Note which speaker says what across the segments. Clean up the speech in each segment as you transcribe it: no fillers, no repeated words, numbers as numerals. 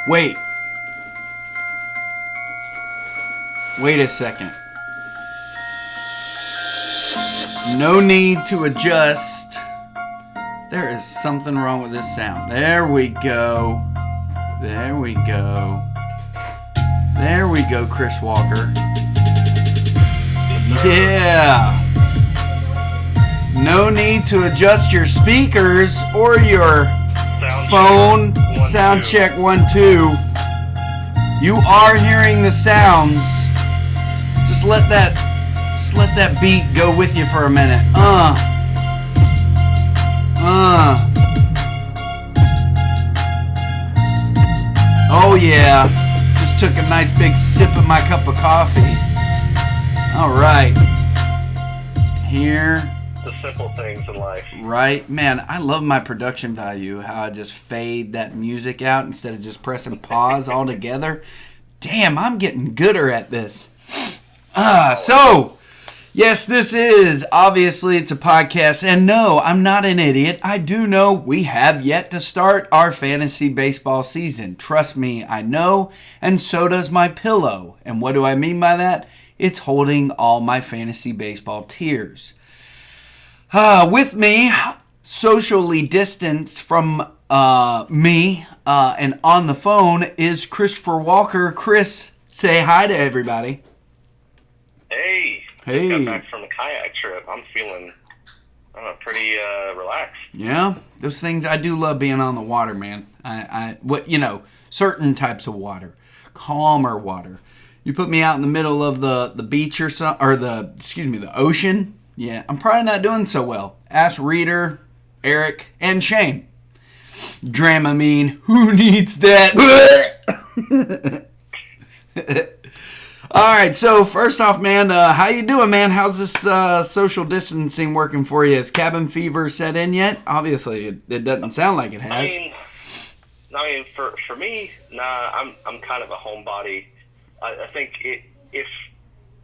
Speaker 1: Wait. Wait a second. No need to adjust. There is something wrong with this sound. There we go. There we go. There we go, Chris Walker. Yeah. No need to adjust your speakers or your phone. Sound check 1 2. You are hearing the sounds. Just let that beat go with you for a minute. Oh yeah. Just took a nice big sip of my cup of coffee. All right. Here.
Speaker 2: The simple things in life.
Speaker 1: Right? Man, I love my production value. How I just fade that music out instead of just pressing pause altogether. Damn, I'm getting gooder at this. So, yes, this is, obviously, it's a podcast. And no, I'm not an idiot. I do know we have yet to start our fantasy baseball season. Trust me, I know. And so does my pillow. And what do I mean by that? It's holding all my fantasy baseball tears. With me, socially distanced from me and on the phone is Christopher Walker. Chris, say hi to everybody.
Speaker 2: Hey.
Speaker 1: Hey.
Speaker 2: Got back from a kayak trip. I'm feeling pretty relaxed.
Speaker 1: Yeah, those things, I do love being on the water, man. Certain types of water, calmer water. You put me out in the middle of the beach or the ocean. Yeah, I'm probably not doing so well. Ask Reader, Eric, and Shane. Dramamine, who needs that? All right, so first off, man, how you doing, man? How's this social distancing working for you? Has cabin fever set in yet? Obviously, it doesn't sound like it has.
Speaker 2: I mean, for me, nah. I'm kind of a homebody. I think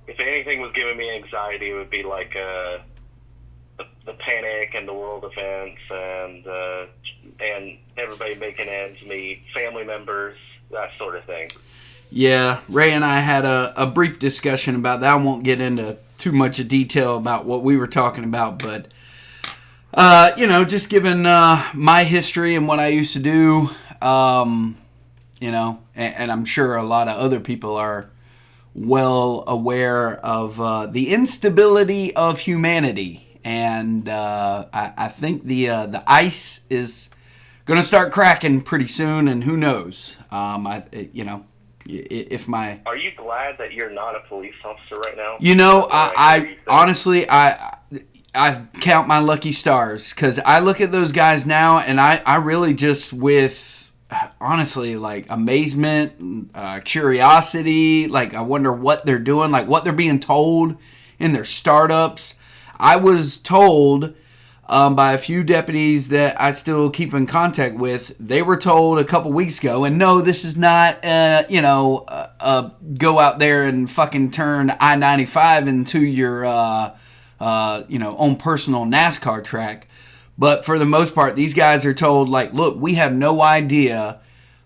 Speaker 2: if anything was giving me anxiety, it would be like the panic and the world events and everybody making ends meet, family members, that sort of thing.
Speaker 1: Yeah, Ray and I had a brief discussion about that. I won't get into too much of detail about what we were talking about, but just given my history and what I used to do, and I'm sure a lot of other people are well aware of the instability of humanity, and I think the ice is going to start cracking pretty soon, and who knows? If my
Speaker 2: Are you glad that you're not a police officer right now?
Speaker 1: I honestly I count my lucky stars, because I look at those guys now and I really just, with honestly, like, amazement, curiosity, like, I wonder what they're doing, like what they're being told in their startups. I was told by a few deputies that I still keep in contact with. They were told a couple weeks ago, and no, this is not, go out there and fucking turn I-95 into your, own personal NASCAR track. But for the most part, these guys are told, like, look, we have no idea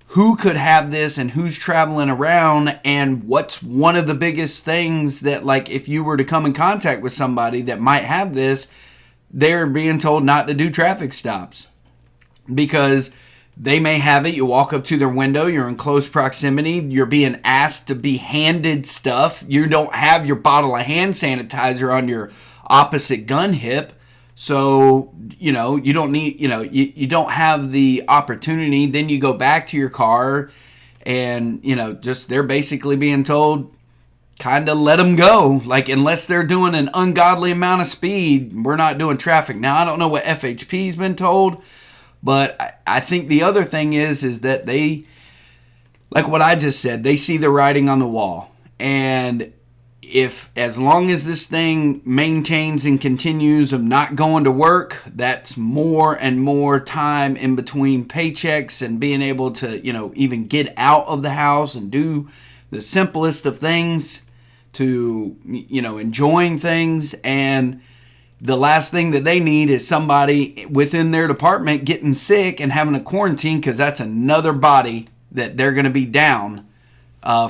Speaker 1: who could have this and who's traveling around, and what's one of the biggest things that, like, if you were to come in contact with somebody that might have this, they're being told not to do traffic stops because they may have it. You walk up to their window, you're in close proximity, you're being asked to be handed stuff. You don't have your bottle of hand sanitizer on your opposite gun hip. So, you don't need, you don't have the opportunity. Then you go back to your car and, they're basically being told, kind of let them go. Like, unless they're doing an ungodly amount of speed, we're not doing traffic. Now, I don't know what FHP's been told, but I think the other thing is that they, like what I just said, they see the writing on the wall. And if, as long as this thing maintains and continues of not going to work, that's more and more time in between paychecks and being able to, even get out of the house and do the simplest of things, to, enjoying things. And the last thing that they need is somebody within their department getting sick and having a quarantine, because that's another body that they're going to be down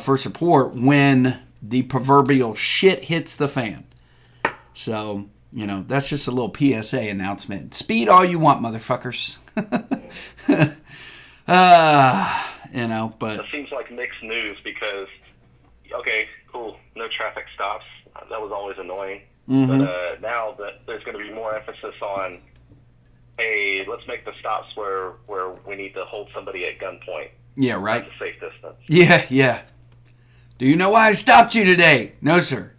Speaker 1: for support when the proverbial shit hits the fan. So, that's just a little PSA announcement. Speed all you want, motherfuckers. But
Speaker 2: it seems like mixed news because, okay, cool, no traffic stops. That was always annoying.
Speaker 1: Mm-hmm.
Speaker 2: But now that there's going to be more emphasis on, hey, let's make the stops where we need to hold somebody at gunpoint.
Speaker 1: Yeah, right.
Speaker 2: That's a safe distance.
Speaker 1: Yeah. Do you know why I stopped you today? No, sir.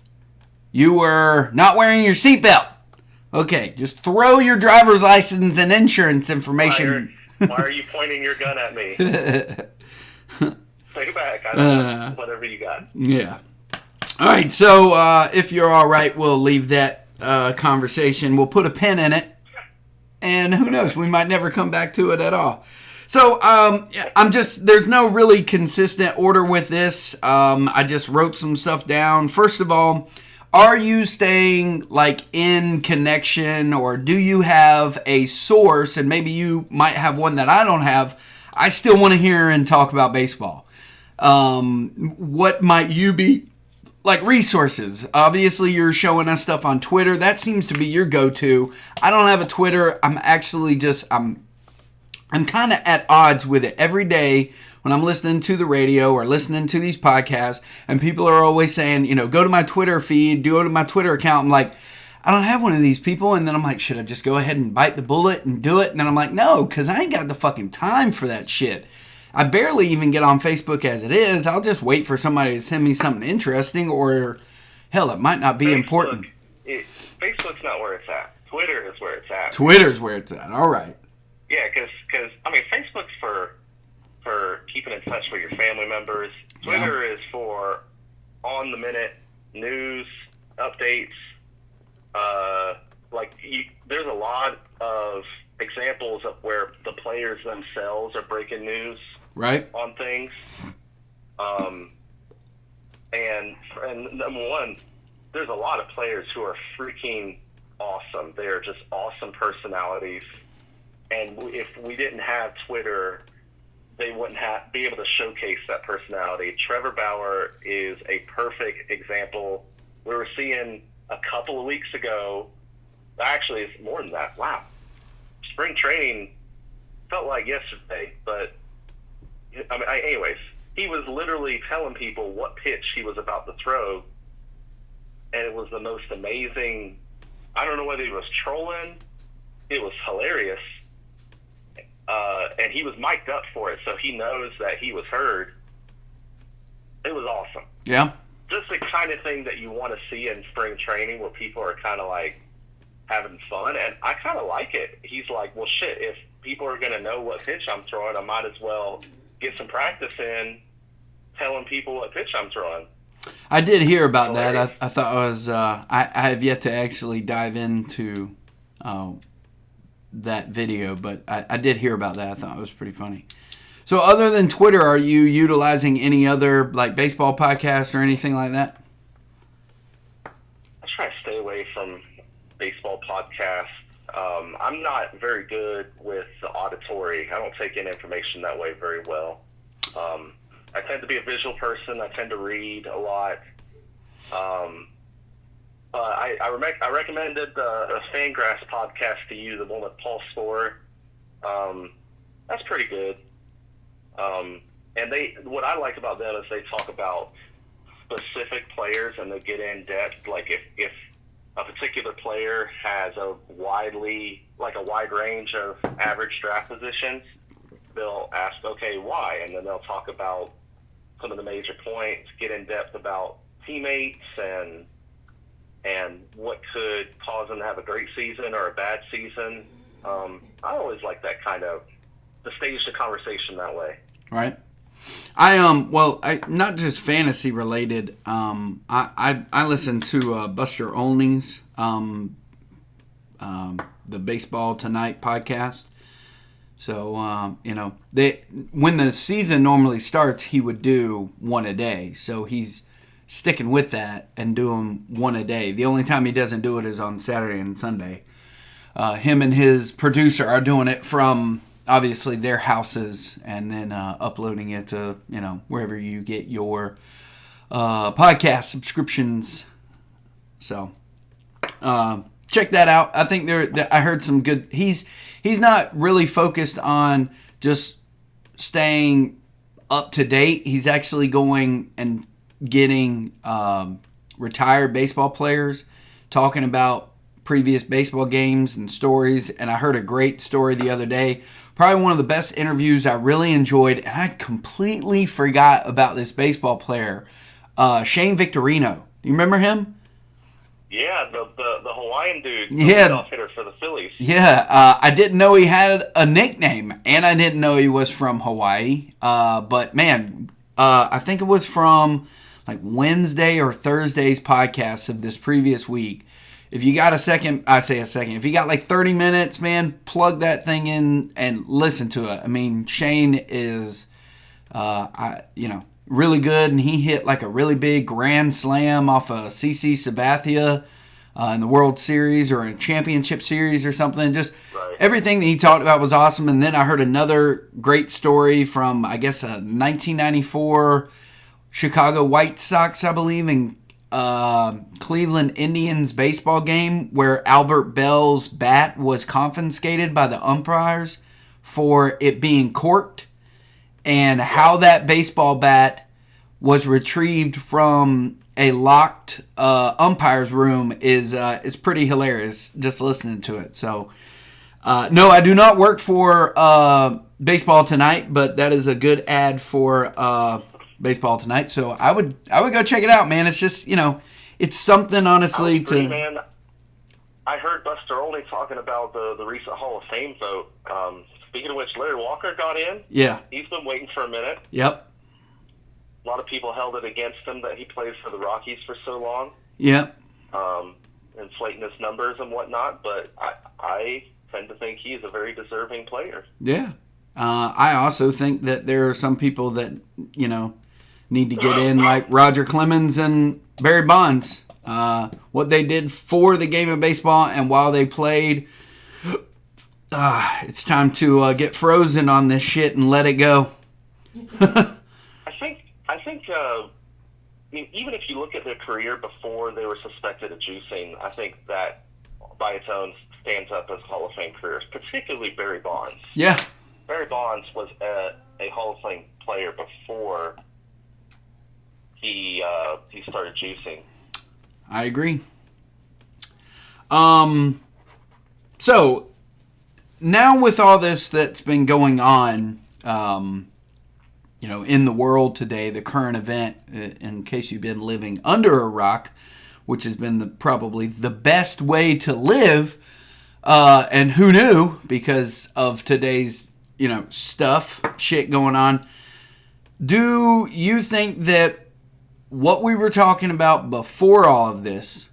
Speaker 1: You were not wearing your seatbelt. Okay, just throw your driver's license and insurance information.
Speaker 2: Why are you pointing your gun at me? Take it back. I don't know. Whatever you got.
Speaker 1: Yeah. All right, so if you're all right, we'll leave that conversation. We'll put a pin in it. And who knows, we might never come back to it at all. So there's no really consistent order with this. I just wrote some stuff down. First of all, are you staying in connection, or do you have a source, and maybe you might have one that I don't have? I still want to hear and talk about baseball. What might you be, resources? Obviously, you're showing us stuff on Twitter. That seems to be your go-to. I don't have a Twitter. I'm actually I'm kind of at odds with it every day when I'm listening to the radio or listening to these podcasts, and people are always saying, go to my Twitter feed, go to my Twitter account. I'm like, I don't have one of these people. And then I'm like, should I just go ahead and bite the bullet and do it? And then I'm like, no, because I ain't got the fucking time for that shit. I barely even get on Facebook as it is. I'll just wait for somebody to send me something interesting, or hell, it might not be important.
Speaker 2: Facebook's not where it's at. Twitter is where it's at.
Speaker 1: Twitter's where it's at. All right.
Speaker 2: Yeah, because Facebook's for keeping in touch with your family members. Twitter is for on-the-minute news, updates. There's a lot of examples of where the players themselves are breaking news on things. And number one, there's a lot of players who are freaking awesome. They are just awesome personalities. And if we didn't have Twitter, they wouldn't be able to showcase that personality. Trevor Bauer is a perfect example. We were seeing a couple of weeks ago, actually it's more than that. Wow. Spring training felt like yesterday, but anyways, he was literally telling people what pitch he was about to throw, and it was the most amazing. I don't know whether he was trolling. It was hilarious. And he was mic'd up for it, so he knows that he was heard. It was awesome.
Speaker 1: Yeah.
Speaker 2: Just the kind of thing that you want to see in spring training, where people are kind of having fun, and I kind of like it. He's like, well, shit, if people are going to know what pitch I'm throwing, I might as well get some practice in telling people what pitch I'm throwing.
Speaker 1: I did hear about that. I thought it was, I have yet to actually dive into that video, but I did hear about that. I thought it was pretty funny. So other than Twitter, are you utilizing any other baseball podcasts or anything like that?
Speaker 2: I try to stay away from baseball podcasts. I'm not very good with the auditory. I don't take in information that way very well. I tend to be a visual person. I tend to read a lot. I recommended a Fangraphs podcast to you, the one with Paul Score. That's pretty good. And what I like about them is they talk about specific players, and they get in depth. If a particular player has a wide range of average draft positions, they'll ask, okay, why? And then they'll talk about some of the major points, get in depth about teammates and what could cause them to have a great season or a bad season. I always like that kind of, to stage the conversation that way. Right.
Speaker 1: I not just fantasy related. I listen to Buster Olney's the Baseball Tonight podcast. So when the season normally starts, he would do one a day. So he's sticking with that and doing one a day. The only time he doesn't do it is on Saturday and Sunday. Him and his producer are doing it from obviously their houses and then uploading it to, wherever you get your podcast subscriptions. So check that out. I think I heard some good. He's not really focused on just staying up to date. He's actually going and getting retired baseball players talking about previous baseball games and stories. And I heard a great story the other day. Probably one of the best interviews I really enjoyed. And I completely forgot about this baseball player, Shane Victorino. Do you remember him?
Speaker 2: Yeah, the Hawaiian dude.
Speaker 1: Yeah.
Speaker 2: The hitter for the Phillies.
Speaker 1: Yeah, I didn't know he had a nickname. And I didn't know he was from Hawaii. But, man, I think it was from like Wednesday or Thursday's podcast of this previous week. If you got a second, if you got like 30 minutes, man, plug that thing in and listen to it. I mean, Shane is, really good, and he hit like a really big grand slam off of CC Sabathia in the World Series or a championship series or something. Just everything that he talked about was awesome. And then I heard another great story from, I guess, a 1994 Chicago White Sox, I believe, and Cleveland Indians baseball game where Albert Bell's bat was confiscated by the umpires for it being corked, and how that baseball bat was retrieved from a locked umpire's room is pretty hilarious just listening to it. So no, I do not work for Baseball Tonight, but that is a good ad for Baseball Tonight, so I would go check it out, man. It's just, it's something, honestly, to...
Speaker 2: Man, I heard Buster Olney talking about the recent Hall of Fame vote. Speaking of which, Larry Walker got in.
Speaker 1: Yeah.
Speaker 2: He's been waiting for a minute.
Speaker 1: Yep.
Speaker 2: A lot of people held it against him that he played for the Rockies for so long.
Speaker 1: Yep.
Speaker 2: Inflating his numbers and whatnot, but I tend to think he's a very deserving player.
Speaker 1: Yeah. I also think that there are some people that, need to get in, like Roger Clemens and Barry Bonds. What they did for the game of baseball and while they played, it's time to get frozen on this shit and let it go.
Speaker 2: I think even if you look at their career before they were suspected of juicing, I think that by its own stands up as Hall of Fame careers, particularly Barry Bonds.
Speaker 1: Yeah.
Speaker 2: Barry Bonds was a Hall of Fame player before he started juicing.
Speaker 1: I agree. So now with all this that's been going on, in the world today, the current event, in case you've been living under a rock, which has been probably the best way to live, and who knew because of today's, shit going on. Do you think that what we were talking about before all of this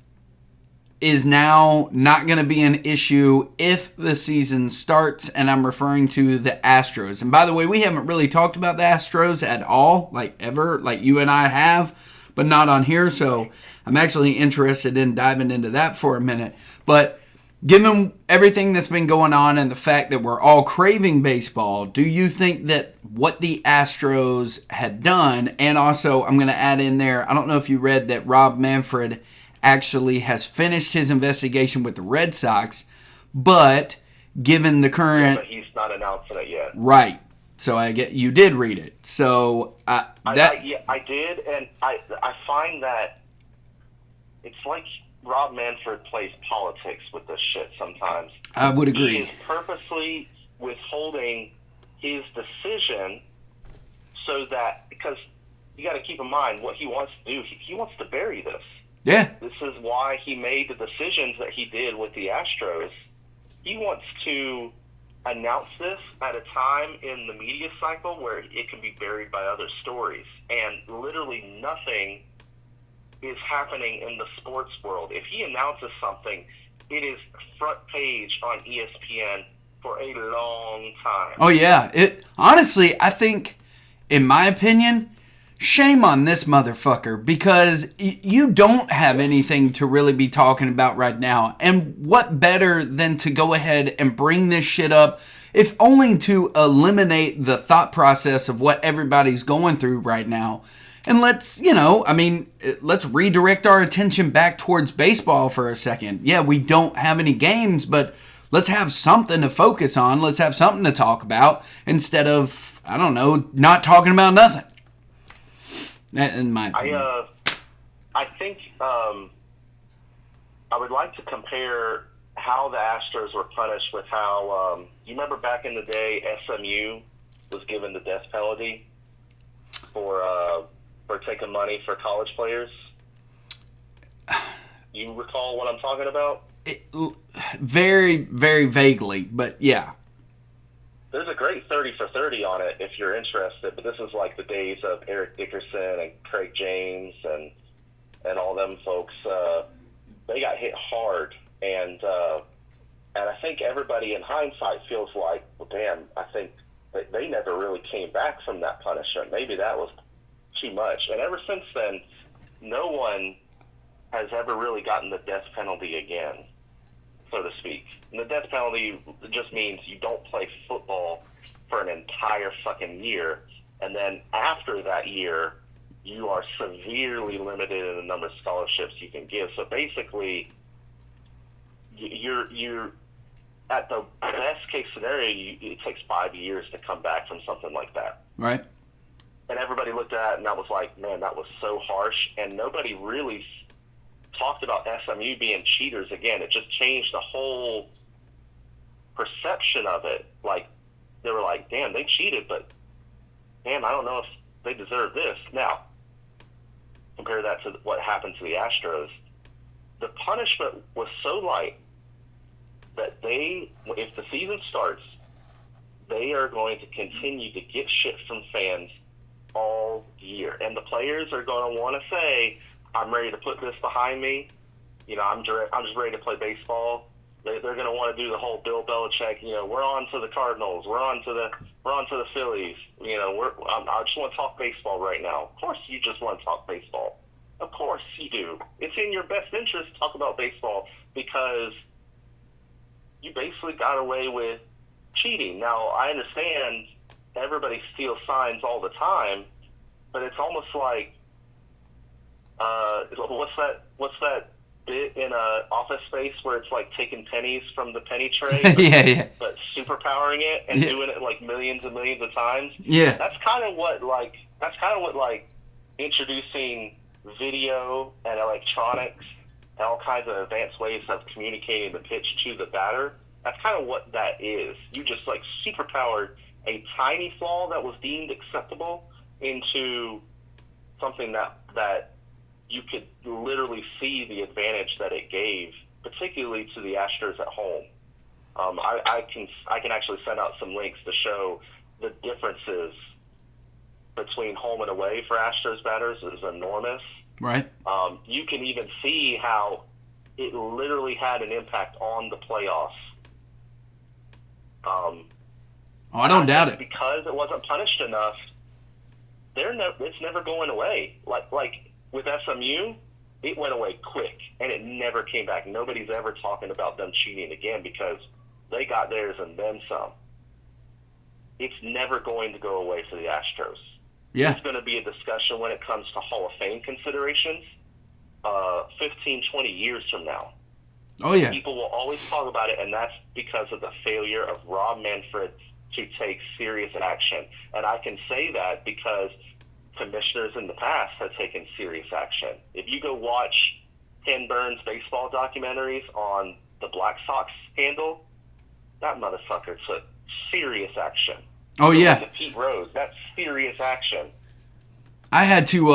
Speaker 1: is now not going to be an issue if the season starts? And I'm referring to the Astros. And by the way, we haven't really talked about the Astros at all, like ever, like you and I have, but not on here. So I'm actually interested in diving into that for a minute. But given everything that's been going on and the fact that we're all craving baseball, do you think that what the Astros had done, and also I'm going to add in there, I don't know if you read that Rob Manfred actually has finished his investigation with the Red Sox, but given the current...
Speaker 2: Yeah, but he's not announcing it yet.
Speaker 1: Right. So you did read it. So
Speaker 2: I did, and I find that it's like Rob Manfred plays politics with this shit sometimes.
Speaker 1: I would agree.
Speaker 2: He is purposely withholding his decision so that, because you got to keep in mind what he wants to do. He wants to bury this.
Speaker 1: Yeah.
Speaker 2: This is why he made the decisions that he did with the Astros. He wants to announce this at a time in the media cycle where it can be buried by other stories. And literally nothing is happening in the sports world. If he announces something, it is front page on ESPN for a long time.
Speaker 1: Oh, yeah. Honestly, I think, in my opinion, shame on this motherfucker, because you don't have anything to really be talking about right now. And what better than to go ahead and bring this shit up, if only to eliminate the thought process of what everybody's going through right now. And let's redirect our attention back towards baseball for a second. Yeah, we don't have any games, but let's have something to focus on. Let's have something to talk about instead of, I don't know, not talking about nothing. In my opinion.
Speaker 2: I think I would like to compare how the Astros were punished with how, you remember back in the day, SMU was given the death penalty for taking money for college players? You recall what I'm talking about?
Speaker 1: Very, very vaguely, but yeah.
Speaker 2: There's a great 30 for 30 on it if you're interested, but this is like the days of Eric Dickerson and Craig James and all them folks. They got hit hard, and I think everybody in hindsight feels like, well, damn, I think they never really came back from that punishment. Maybe that was too much. And ever since then, no one has ever really gotten the death penalty again, so to speak. And the death penalty just means you don't play football for an entire fucking year, and then after that year, you are severely limited in the number of scholarships you can give. So basically, you're at the best case scenario, it takes 5 years to come back from something like that.
Speaker 1: Right.
Speaker 2: And everybody looked at it, and I was like, man, that was so harsh. And nobody really talked about SMU being cheaters again. It just changed the whole perception of it. Like, they were like, damn, they cheated, but damn, I don't know if they deserve this. Now, compare that to what happened to the Astros. The punishment was so light that if the season starts, they are going to continue to get shit from fans all year. And the players are going to want to say, I'm ready to put this behind me. I'm just ready to play baseball. They're going to want to do the whole Bill Belichick, we're on to the Cardinals. We're on to the Phillies. I just want to talk baseball right now. Of course you just want to talk baseball. Of course you do. It's in your best interest to talk about baseball because you basically got away with cheating. Now, I understand everybody steals signs all the time, but it's almost like, what's that bit in Office Space where it's like taking pennies from the penny tray, but superpowering it and doing it like millions and millions of times?
Speaker 1: Yeah.
Speaker 2: That's kind of what introducing video and electronics and all kinds of advanced ways of communicating the pitch to the batter. That's kind of what that is. You just like superpowered a tiny flaw that was deemed acceptable into something that you could literally see the advantage that it gave, particularly to the Astros at home. I can actually send out some links to show the differences between home and away for Astros batters is enormous.
Speaker 1: Right.
Speaker 2: You can even see how it literally had an impact on the playoffs.
Speaker 1: I don't doubt it.
Speaker 2: Because it wasn't punished enough, it's never going away. Like with SMU, it went away quick, and it never came back. Nobody's ever talking about them cheating again because they got theirs and then some. It's never going to go away for the Astros.
Speaker 1: Yeah.
Speaker 2: It's going to be a discussion when it comes to Hall of Fame considerations 15, 20 years from now.
Speaker 1: Oh, yeah.
Speaker 2: People will always talk about it, and that's because of the failure of Rob Manfred to take serious action. And I can say that because commissioners in the past have taken serious action. If you go watch Ken Burns' baseball documentaries on the Black Sox scandal, that motherfucker took serious action.
Speaker 1: Oh, yeah.
Speaker 2: Pete Rose, that's serious action.
Speaker 1: I had to,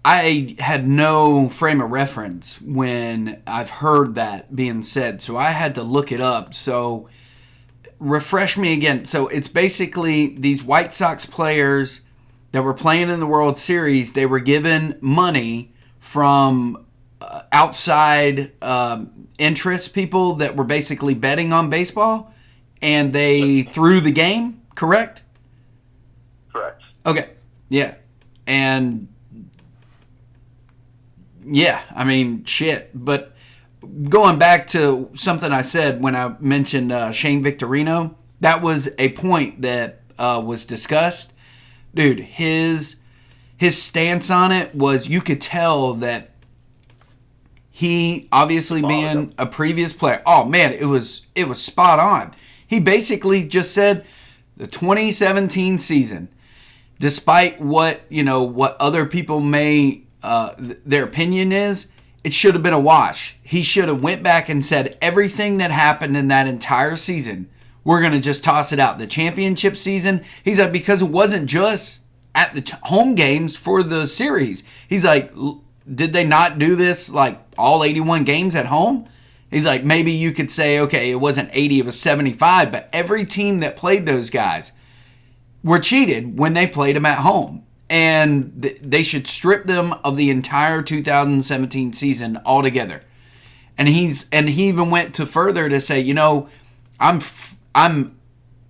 Speaker 1: I had no frame of reference when I've heard that being said, so I had to look it up. So, refresh me again. So, it's basically these White Sox players that were playing in the World Series, they were given money from outside interest people that were basically betting on baseball, and they threw the game, correct?
Speaker 2: Correct.
Speaker 1: Okay, yeah. And, yeah, I mean, shit. But going back to something I said when I mentioned Shane Victorino, that was a point that was discussed. Dude, his stance on it was, you could tell that he, obviously being a previous player, oh man, it was spot on. He basically just said the 2017 season, despite what other people may their opinion is, it should have been a wash. He should have went back and said everything that happened in that entire season, we're going to just toss it out. The championship season, he's like, because it wasn't just at the home games for the series. He's like, did they not do this like all 81 games at home? He's like, maybe you could say, okay, it wasn't 80, it was 75, but every team that played those guys were cheated when they played them at home. And they should strip them of the entire 2017 season altogether. And he even went to further to say, I'm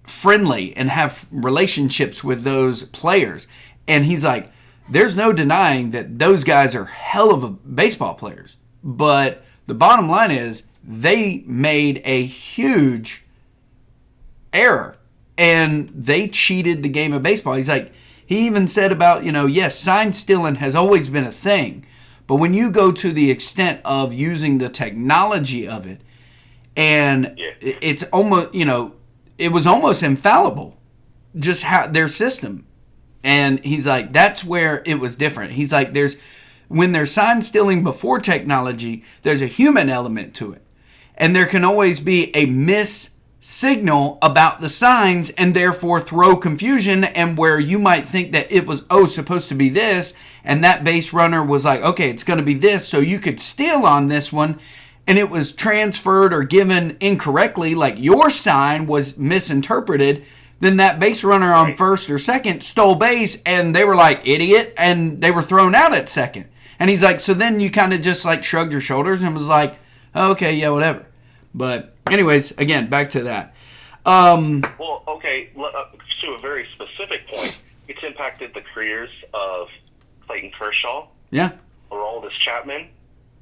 Speaker 1: friendly and have relationships with those players. And he's like, there's no denying that those guys are hell of a baseball players. But the bottom line is they made a huge error and they cheated the game of baseball. He's like, he even said about, yes, sign stealing has always been a thing. But when you go to the extent of using the technology of it, and it's almost, it was almost infallible, just how their system. And he's like, that's where it was different. He's like, when they're sign stealing before technology, there's a human element to it. And there can always be a signal about the signs and therefore throw confusion, and where you might think that it was supposed to be this, and that base runner was like, okay, it's going to be this, so you could steal on this one, and it was transferred or given incorrectly, like your sign was misinterpreted, then that base runner on first or second stole base, and they were like, idiot, and they were thrown out at second. And he's like, so then you kind of just like shrugged your shoulders and was like, okay, yeah, whatever. But anyways, again, back to that.
Speaker 2: Well, okay, to a very specific point, it's impacted the careers of Clayton Kershaw, Aroldis Chapman.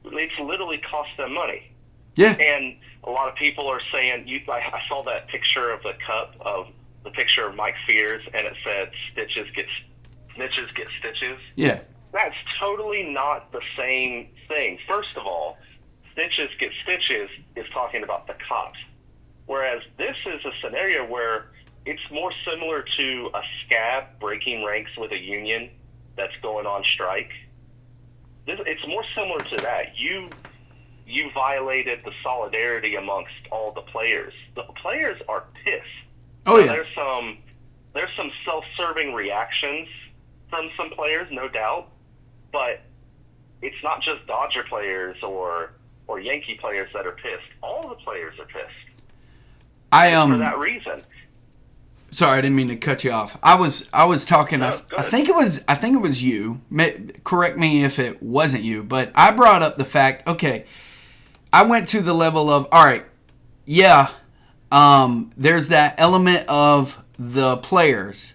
Speaker 2: It's literally cost them money.
Speaker 1: Yeah.
Speaker 2: And a lot of people are saying, I saw that picture of the cup, of the picture of Mike Fears, and it said, snitches get stitches.
Speaker 1: Yeah.
Speaker 2: That's totally not the same thing. First of all, snitches get stitches is talking about the cops. Whereas this is a scenario where it's more similar to a scab breaking ranks with a union that's going on strike. It's more similar to that. You violated the solidarity amongst all the players. The players are pissed.
Speaker 1: Oh, yeah.
Speaker 2: There's some self-serving reactions from some players, no doubt, but it's not just Dodger players or Yankee players that are pissed. All the players are pissed. For that reason.
Speaker 1: Sorry, I didn't mean to cut you off. I was talking.
Speaker 2: No,
Speaker 1: I think it was you. Correct me if it wasn't you, but I brought up the fact. Okay, I went to the level of, all right, yeah. There's that element of the players.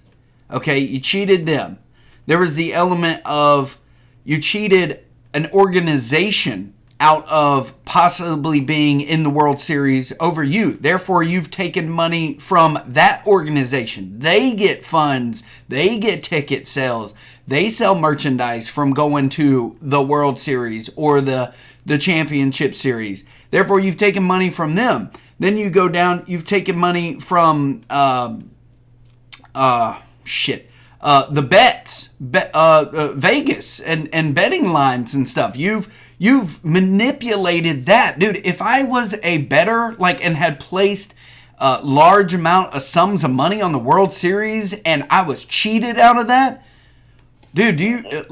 Speaker 1: Okay, you cheated them. There was the element of you cheated an organization out of possibly being in the World Series over you. Therefore, you've taken money from that organization. They get funds. They get ticket sales. They sell merchandise from going to the World Series or the Championship Series. Therefore, you've taken money from them. Then you go down, you've taken money from, the bets, Vegas and betting lines and stuff. You've manipulated that. Dude, if I was a bettor, and had placed a large amount of sums of money on the World Series and I was cheated out of that, dude, do you,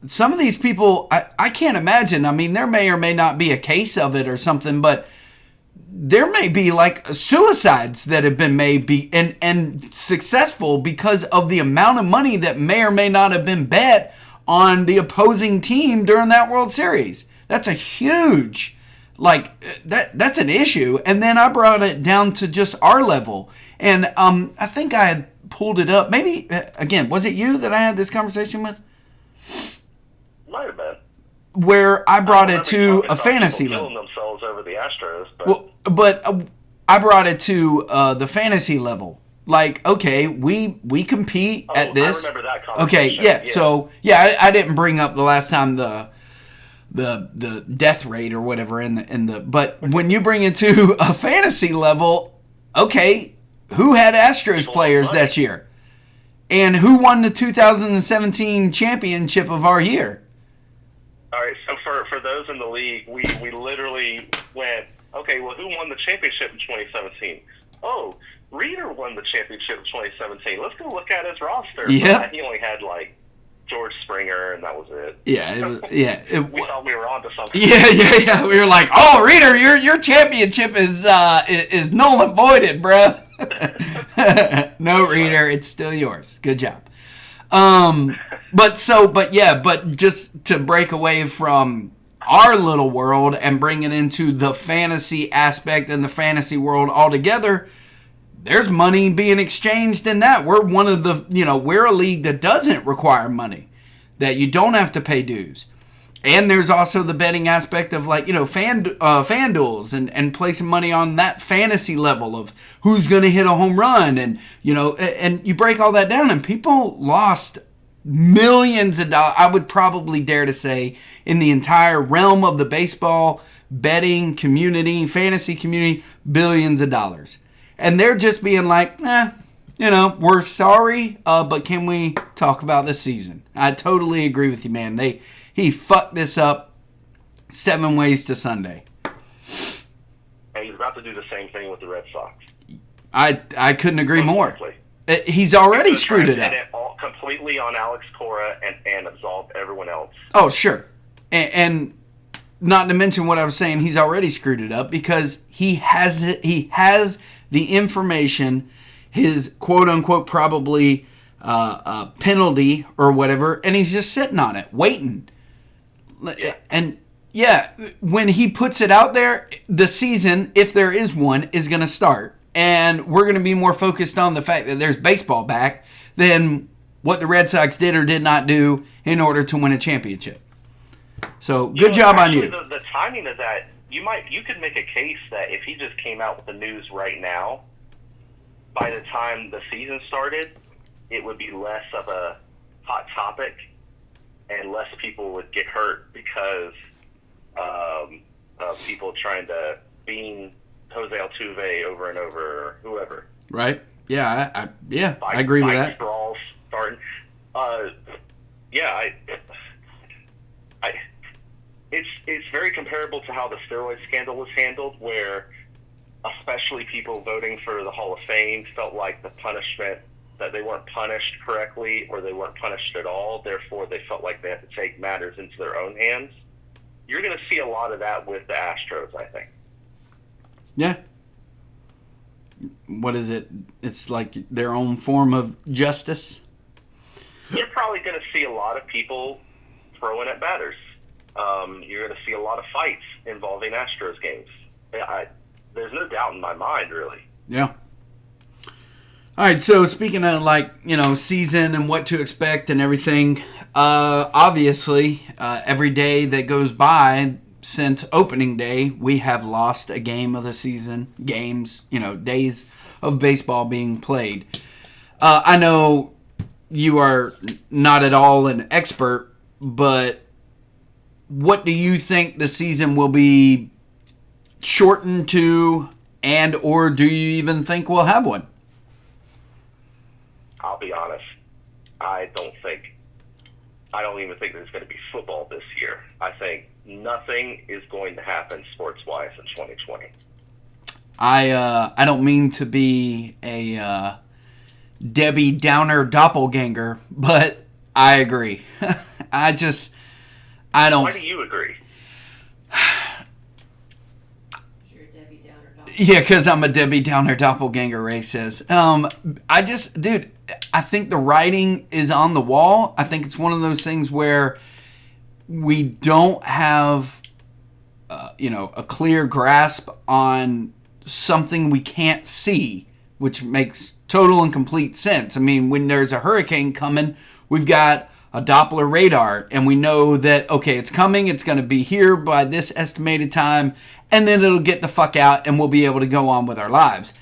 Speaker 1: some of these people, I can't imagine. I mean, there may or may not be a case of it or something, but there may be suicides that have been made and successful because of the amount of money that may or may not have been bet on the opposing team during that World Series. That's a huge, that's an issue. And then I brought it down to just our level. And I think I had pulled it up. Maybe, again, was it you that I had this conversation with?
Speaker 2: Might have been.
Speaker 1: where I brought it to a
Speaker 2: about
Speaker 1: fantasy
Speaker 2: people
Speaker 1: level.
Speaker 2: killing themselves over the Astros, but
Speaker 1: Well, but I brought it to the fantasy level. Like, okay, we compete at this.
Speaker 2: I remember that
Speaker 1: Okay,
Speaker 2: conversation.
Speaker 1: yeah. So yeah, I didn't bring up the last time the death rate or whatever in the. But when you bring it to a fantasy level, okay, who had Astros
Speaker 2: People
Speaker 1: players
Speaker 2: want money.
Speaker 1: that year, and who won the 2017 championship of our year?
Speaker 2: All right, so for those in the league, we literally went, okay, well, who won the championship in 2017? Oh, Reader won the championship in 2017. Let's go look at his roster.
Speaker 1: Yep.
Speaker 2: He only had, like, George Springer, and that was it.
Speaker 1: Yeah, it was, yeah.
Speaker 2: We thought we were on to something.
Speaker 1: Yeah. We were like, oh, Reader, your championship is null and voided, bro. No, Reader, it's still yours. Good job. But just to break away from our little world and bring it into the fantasy aspect and the fantasy world altogether, there's money being exchanged in that. We're one of the, we're a league that doesn't require money, that you don't have to pay dues. And there's also the betting aspect of FanDuels and placing money on that fantasy level of who's going to hit a home run. And, and you break all that down and people lost millions of dollars. I would probably dare to say in the entire realm of the baseball betting community, fantasy community, billions of dollars. And they're just being like, we're sorry, but can we talk about this season? I totally agree with you, man. He fucked this up 7 ways to Sunday.
Speaker 2: And he's about to do the same thing with the Red Sox.
Speaker 1: I couldn't agree more.
Speaker 2: Exactly.
Speaker 1: He's already screwed it up.
Speaker 2: It all completely on Alex Cora and absolve everyone else.
Speaker 1: Oh, sure. And not to mention what I was saying, he's already screwed it up because he has the information, his quote-unquote probably penalty or whatever, and he's just sitting on it, waiting.
Speaker 2: Yeah.
Speaker 1: And, when he puts it out there, the season, if there is one, is going to start. And we're going to be more focused on the fact that there's baseball back than what the Red Sox did or did not do in order to win a championship. So, good job on you.
Speaker 2: The timing of that, you could make a case that if he just came out with the news right now, by the time the season started, it would be less of a hot topic and less people would get hurt because of people trying to bean Jose Altuve over and over, or whoever.
Speaker 1: Right? Yeah, I agree with that.
Speaker 2: Brawls starting. It's very comparable to how the steroid scandal was handled, where especially people voting for the Hall of Fame felt like the punishment, that they weren't punished correctly or they weren't punished at all. Therefore, they felt like they had to take matters into their own hands. You're going to see a lot of that with the Astros, I think.
Speaker 1: Yeah. What is it? It's like their own form of justice.
Speaker 2: You're probably going to see a lot of people throwing at batters. You're going to see a lot of fights involving Astros games. There's no doubt in my mind, really.
Speaker 1: Yeah. All right, so speaking of season and what to expect and everything, obviously every day that goes by since opening day, we have lost a game of the season, days of baseball being played. I know you are not at all an expert, but what do you think the season will be shortened to, and or do you even think we'll have one?
Speaker 2: I'll be honest. I don't even think there's going to be football this year. I think nothing is going to happen sports-wise in 2020.
Speaker 1: I don't mean to be a Debbie Downer doppelganger, but I agree. I don't.
Speaker 2: Why do you agree?
Speaker 1: Yeah, because I'm a Debbie Downer doppelganger, Ray says. I think the writing is on the wall. I think it's one of those things where we don't have, a clear grasp on something we can't see, which makes total and complete sense. I mean, when there's a hurricane coming, we've got Doppler radar, and we know that, okay, it's coming, it's going to be here by this estimated time, and then it'll get the fuck out, and we'll be able to go on with our lives.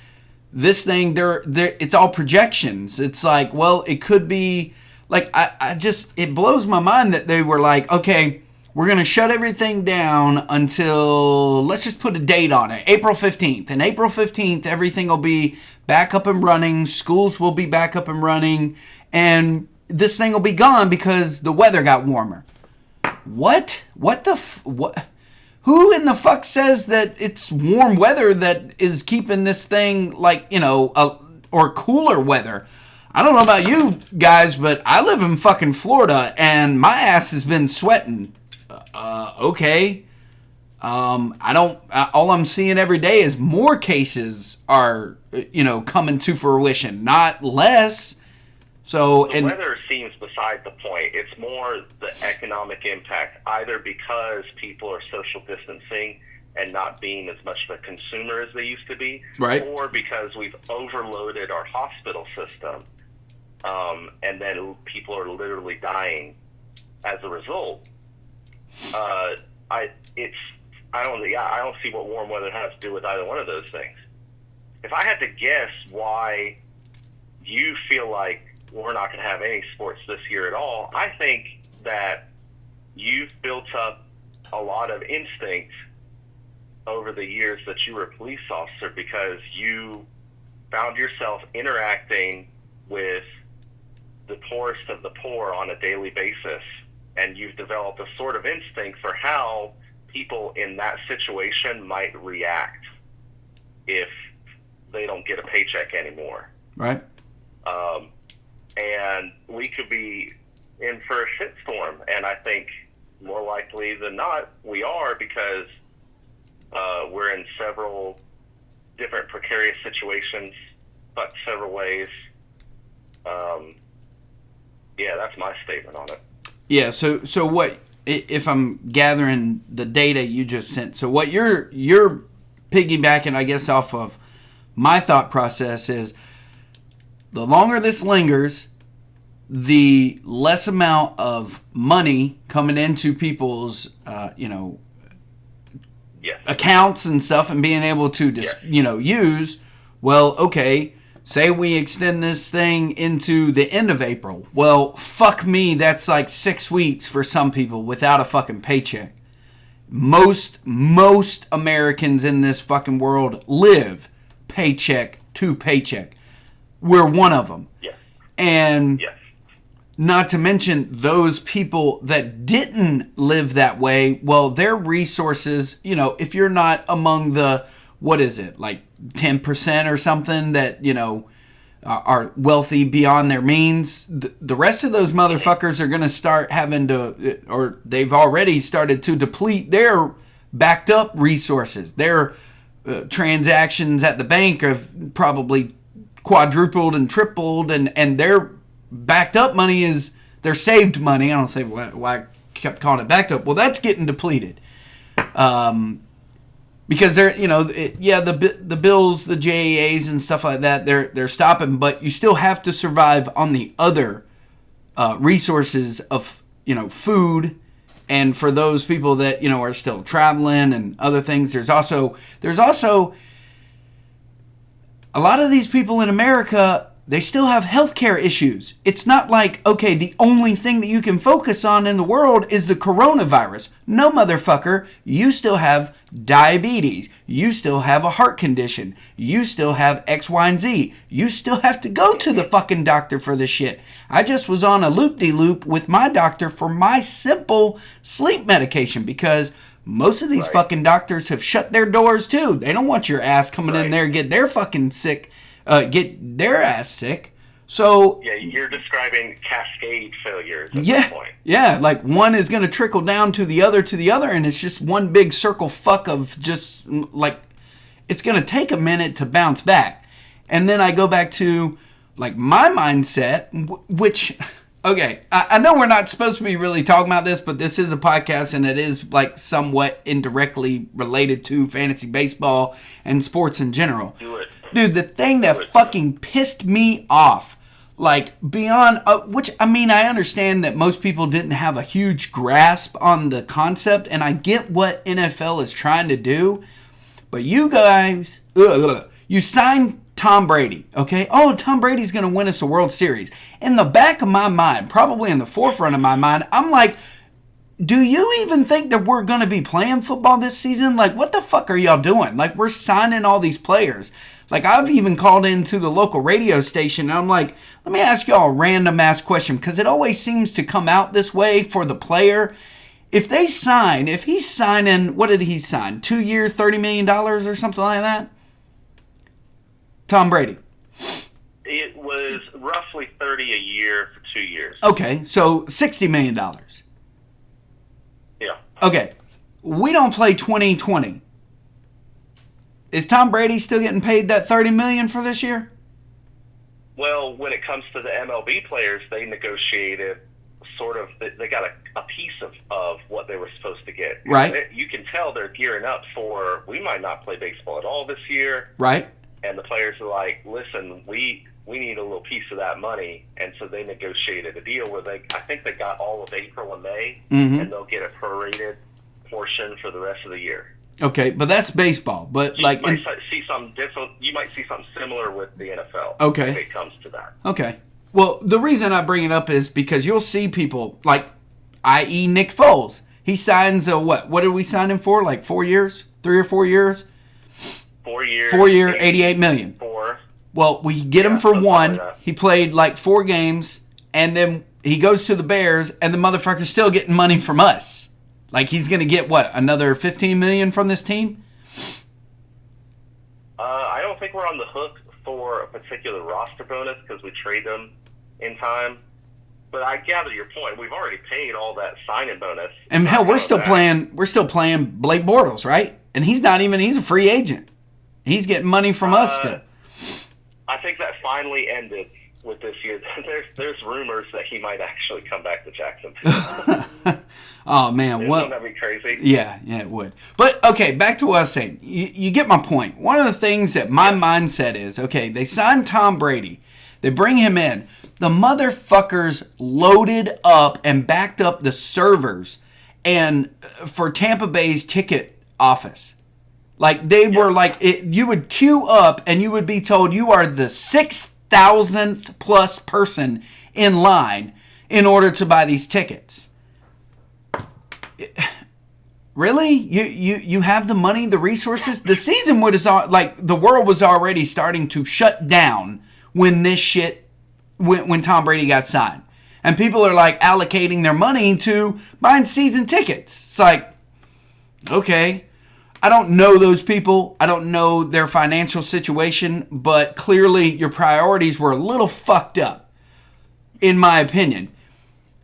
Speaker 1: This thing, it's all projections. It's like, well, it could be, like, it blows my mind that they were like, okay, we're going to shut everything down until, let's just put a date on it, April 15th. And April 15th, everything will be back up and running, schools will be back up and running, and this thing will be gone because the weather got warmer. What? What? Who in the fuck says that it's warm weather that is keeping this thing, like, or cooler weather? I don't know about you guys, but I live in fucking Florida and my ass has been sweating. Okay. All I'm seeing every day is more cases are, coming to fruition, not less. So
Speaker 2: the weather seems beside the point. It's more the economic impact, either because people are social distancing and not being as much of a consumer as they used to be,
Speaker 1: right,
Speaker 2: or because we've overloaded our hospital system, and then people are literally dying as a result. I don't see what warm weather has to do with either one of those things. If I had to guess why you feel like we're not going to have any sports this year at all, I think that you've built up a lot of instinct over the years that you were a police officer, because you found yourself interacting with the poorest of the poor on a daily basis, and you've developed a sort of instinct for how people in that situation might react if they don't get a paycheck anymore.
Speaker 1: Right.
Speaker 2: And we could be in for a shitstorm, and I think more likely than not we are, because we're in several different precarious situations, but several ways. That's my statement on it.
Speaker 1: Yeah. So what, if I'm gathering the data you just sent? So what you're piggybacking, I guess, off of my thought process is, the longer this lingers, the less amount of money coming into people's, accounts and stuff, and being able to use. Well, okay, say we extend this thing into the end of April. Well, fuck me, that's like 6 weeks for some people without a fucking paycheck. Most Americans in this fucking world live paycheck to paycheck. We're one of them.
Speaker 2: Yes.
Speaker 1: And
Speaker 2: yes.
Speaker 1: Not to mention those people that didn't live that way, well, their resources, if you're not among the, what is it, like 10% or something that, are wealthy beyond their means, the rest of those motherfuckers are going to start having to, or they've already started to deplete their backed up resources. Their transactions at the bank have probably quadrupled and tripled, and their backed up money is their saved money. I don't say why I kept calling it backed up. Well, that's getting depleted, because they're the bills, the JAs and stuff like that, they're stopping, but you still have to survive on the other resources of food. And for those people that are still traveling and other things, there's also a lot of these people in America, they still have healthcare issues. It's not like, okay, the only thing that you can focus on in the world is the coronavirus. No, motherfucker. You still have diabetes. You still have a heart condition. You still have X, Y, and Z. You still have to go to the fucking doctor for this shit. I just was on a loop-de-loop with my doctor for my simple sleep medication, because most of these fucking doctors have shut their doors too. They don't want your ass coming in there and get their fucking sick, get their ass sick. So
Speaker 2: yeah, you're describing cascade failures at this point.
Speaker 1: Yeah, like one is going to trickle down to the other, and it's just one big circle fuck of just like, it's going to take a minute to bounce back. And then I go back to like my mindset, which, okay, I know we're not supposed to be really talking about this, but this is a podcast, and it is like somewhat indirectly related to fantasy baseball and sports in general.
Speaker 2: Do it.
Speaker 1: Dude, the thing that fucking pissed me off like beyond which, I mean, I understand that most people didn't have a huge grasp on the concept, and I get what NFL is trying to do, but you guys, you signed Tom Brady, okay? Oh, Tom Brady's going to win us a World Series. In the back of my mind, probably in the forefront of my mind, I'm like, do you even think that we're going to be playing football this season? Like, what the fuck are y'all doing? Like, we're signing all these players. Like, I've even called into the local radio station, and I'm like, let me ask y'all a random ass question, because it always seems to come out this way for the player. If he's signing, what did he sign? 2 year, $30 million or something like that? Tom Brady.
Speaker 2: It was roughly 30 a year for 2 years.
Speaker 1: Okay, so $60 million.
Speaker 2: Yeah.
Speaker 1: Okay, we don't play 2020. Is Tom Brady still getting paid that $30 million for this year?
Speaker 2: Well, when it comes to the MLB players, they negotiated sort of, they got a piece of what they were supposed to get.
Speaker 1: Right.
Speaker 2: You can tell they're gearing up for, we might not play baseball at all this year.
Speaker 1: Right.
Speaker 2: And the players are like, listen, we need a little piece of that money. And so they negotiated a deal where I think they got all of April and May, and they'll get a prorated portion for the rest of the year.
Speaker 1: Okay, but that's baseball. But
Speaker 2: you
Speaker 1: like,
Speaker 2: might see something different. You might see something similar with the NFL.
Speaker 1: Okay.
Speaker 2: If it comes to that.
Speaker 1: Okay. Well, the reason I bring it up is because you'll see people like, i.e. Nick Foles. He signs a what? What did we sign him for? Like 4 years? 3 or 4 years?
Speaker 2: 4 years.
Speaker 1: 4 year, $88 million.
Speaker 2: 4.
Speaker 1: Well, we get him for one. He played like 4 games, and then he goes to the Bears, and the motherfucker's still getting money from us. Like, he's going to get, what, another $15 million from this team?
Speaker 2: I don't think we're on the hook for a particular roster bonus because we trade them in time. But I gather your point. We've already paid all that signing bonus.
Speaker 1: And hell, we're still playing Blake Bortles, right? And he's a free agent. He's getting money from us still.
Speaker 2: I think that finally ended with this year. There's rumors that he might actually come back to Jacksonville.
Speaker 1: Oh man,
Speaker 2: wouldn't that be crazy?
Speaker 1: Yeah, it would. But okay, back to what I was saying. You get my point. One of the things that my mindset is, okay, they signed Tom Brady. They bring him in. The motherfuckers loaded up and backed up the servers and for Tampa Bay's ticket office. Like they were like, you would queue up and you would be told you are the 6,000th plus person in line in order to buy these tickets. Really? You have the money, the resources? The season the world was already starting to shut down when this shit, when Tom Brady got signed. And people are like allocating their money to buying season tickets. It's like, okay, I don't know those people. I don't know their financial situation, but clearly your priorities were a little fucked up, in my opinion.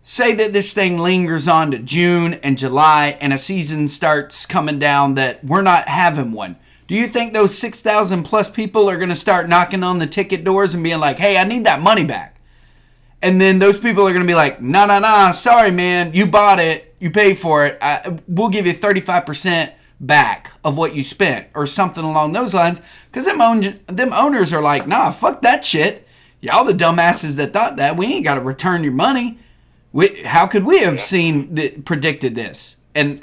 Speaker 1: Say that this thing lingers on to June and July and a season starts coming down that we're not having one. Do you think those 6,000 plus people are going to start knocking on the ticket doors and being like, hey, I need that money back? And then those people are going to be like, nah, sorry, man, you bought it, you paid for it, we'll give you 35% back of what you spent or something along those lines. Because them owners are like, nah, fuck that shit. Y'all the dumbasses that thought that. We ain't got to return your money. How could we have predicted this? And,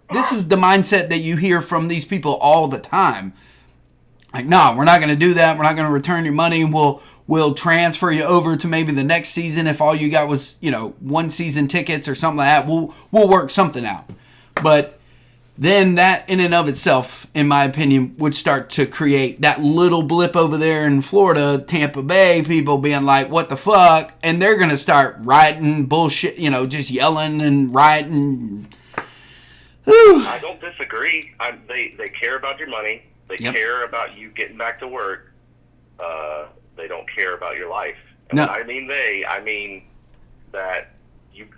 Speaker 1: this is the mindset that you hear from these people all the time. Like, no, we're not going to do that. We're not going to return your money. We'll transfer you over to maybe the next season if all you got was, one season tickets or something like that. We'll work something out. But then that in and of itself, in my opinion, would start to create that little blip over there in Florida, Tampa Bay, people being like, what the fuck? And they're going to start rioting, bullshit, just yelling and rioting. Whew.
Speaker 2: I don't disagree. They care about your money. They care about you getting back to work. They don't care about your life. And when I mean that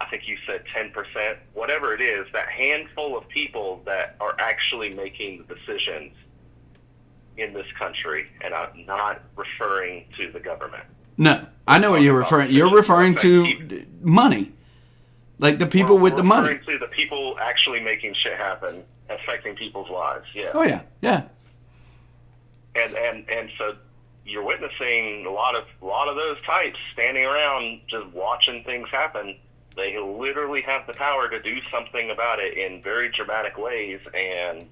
Speaker 2: I think you said 10%, whatever it is, that handful of people that are actually making the decisions in this country, and I'm not referring to the government.
Speaker 1: No, I know what you're referring. You're referring to money, like the people with the money.
Speaker 2: Referring to the people actually making shit happen, affecting people's lives. Yeah.
Speaker 1: Oh yeah.
Speaker 2: And so you're witnessing a lot of those types standing around just watching things happen. They literally have the power to do something about it in very dramatic ways. And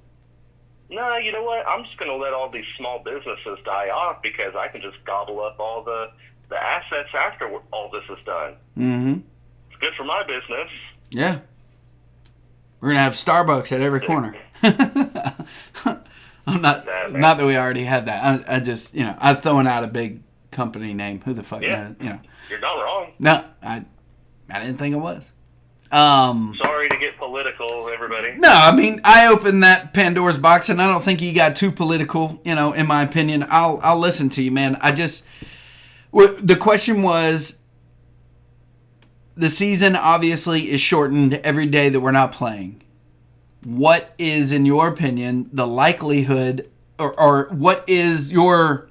Speaker 2: no, you know what? I'm just going to let all these small businesses die off because I can just gobble up all the assets after all this is done.
Speaker 1: Mm-hmm.
Speaker 2: It's good for my business.
Speaker 1: Yeah. We're going to have Starbucks at every corner. Not that we already had that. I just, I was throwing out a big company name. Who the fuck knows?
Speaker 2: You're not wrong.
Speaker 1: No, I didn't think it was.
Speaker 2: Sorry to get political, everybody.
Speaker 1: No, I mean, I opened that Pandora's box, and I don't think you got too political, in my opinion. I'll listen to you, man. The question was, the season obviously is shortened every day that we're not playing. What is, in your opinion, the likelihood, or what is your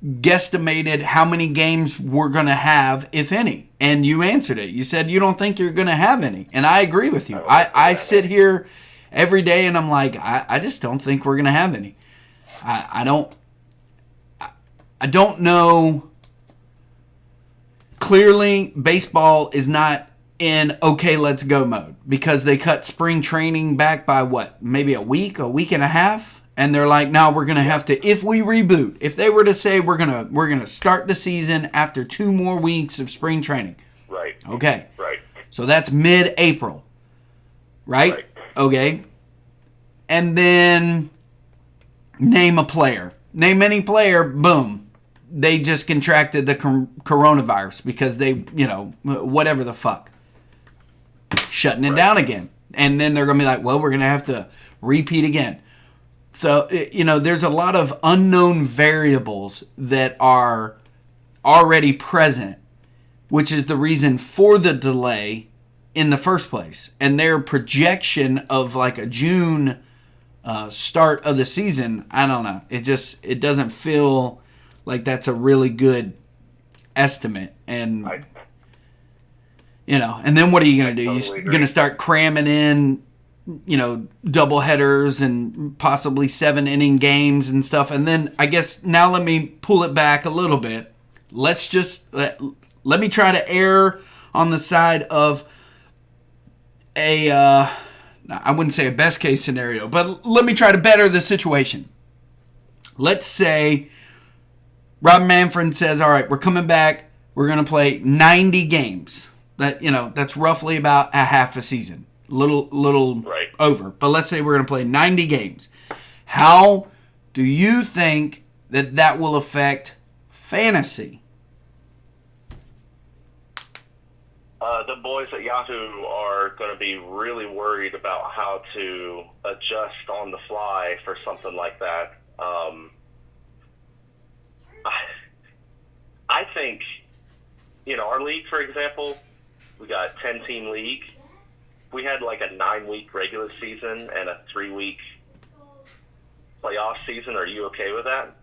Speaker 1: guesstimated how many games we're going to have, if any? And you answered it. You said you don't think you're going to have any. And I agree with you. I sit here every day and I'm like, I just don't think we're going to have any. I don't know. Clearly, baseball is not in okay, let's go mode because they cut spring training back by what? Maybe a week and a half? And they're like, now we're going to have to, if we reboot, if they were to say we're going to start the season after 2 more weeks of spring training.
Speaker 2: Right.
Speaker 1: Okay.
Speaker 2: Right.
Speaker 1: So that's mid-April. Right? Okay. And then name a player. Name any player, boom. They just contracted the coronavirus because they, whatever the fuck. Shutting it down again. And then they're going to be like, well, we're going to have to repeat again. So, there's a lot of unknown variables that are already present, which is the reason for the delay in the first place. And their projection of like a June start of the season, I don't know. It doesn't feel like that's a really good estimate. And, and then what are you going to do? You're going to start cramming in, double headers and possibly 7-inning games and stuff. And then I guess now let me pull it back a little bit. Let's just let me try to err on the side of I wouldn't say a best case scenario, but let me try to better the situation. Let's say Rob Manfred says, all right, we're coming back. We're going to play 90 games. That's roughly about a half a season. Little
Speaker 2: right.
Speaker 1: Over. But let's say we're going to play 90 games. How do you think that will affect fantasy?
Speaker 2: The boys at Yahoo are going to be really worried about how to adjust on the fly for something like that. I think, our league, for example, we got 10-team league. We had like a 9-week regular season and a 3-week playoff season. Are you okay with that?